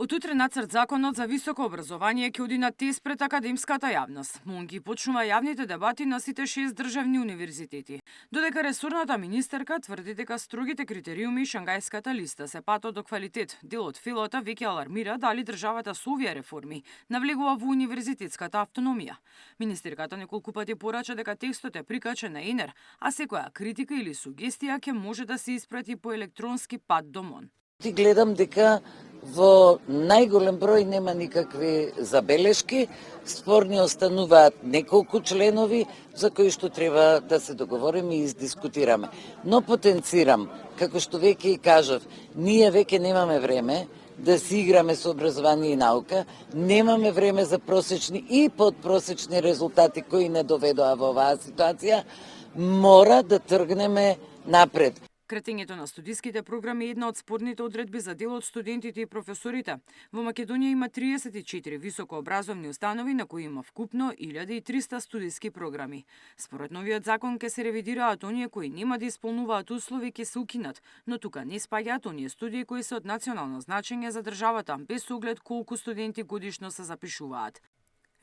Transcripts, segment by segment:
Од утре нацрт законот за високо образование ќе оди на тест пред академската јавност. Монги почнува јавните дебати на сите 6 државни универзитети. Додека ресорната министерка тврди дека строгите критериуми и Шангајската листа се патот до квалитет, дел од филата веќе алармира дали државата со овие реформи навлегува во универзитетската автономија. Министерката неколку пати порача дека текстот е прикачен на Енер, а секоја критика или сугестија ќе може да се испрати по електронски пат до МОН. Ти гледам дека во најголем број нема никакви забелешки, спорни остануваат неколку членови за кои што треба да се договориме и издискутираме. Но потенцирам, како што веќе и кажав, ние веќе немаме време да си играме со образование и наука, немаме време за просечни и подпросечни резултати кои не доведоа во оваа ситуација, мора да тргнеме напред. Кратењето на студиските програми е една од спорните одредби за дел од студентите и професорите. Во Македонија има 34 високообразовни установи на кои има вкупно 1300 студиски програми. Според новиот закон ќе се ревидираат оние кои нема да исполнуваат услови ќе се укинат, но тука не спаѓаат оние студии кои се од национално значење за државата, без оглед колку студенти годишно се запишуваат.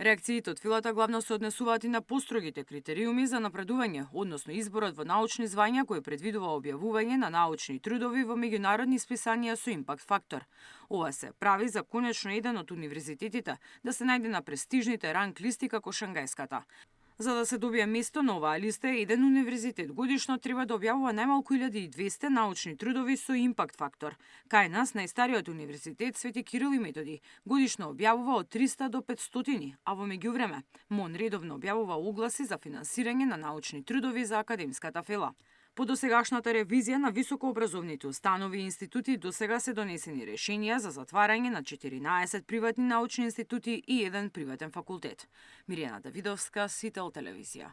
Реакциите од филата главно се однесуваат и на построгите критериуми за напредување, односно изборот во научни звања кој предвидува објавување на научни трудови во меѓународни списанија со импакт фактор. Ова се прави за конечно еден од универзитетите да се најде на престижните ранг листи како Шангајската. За да се добие место на оваа листа, еден универзитет годишно треба да објавува најмалку 1200 научни трудови со импакт фактор. Кај нас најстариот универзитет Свети Кирил и Методи годишно објавува од 300 до 500, а во меѓувреме МОН редовно објавува огласи за финансирање на научни трудови за академската фела. По досегашната ревизија на високообразовните установи и институти досега се донесени решенија за затварање на 14 приватни научни институти и еден приватен факултет. Мирјана Давидовска, Сител телевизија.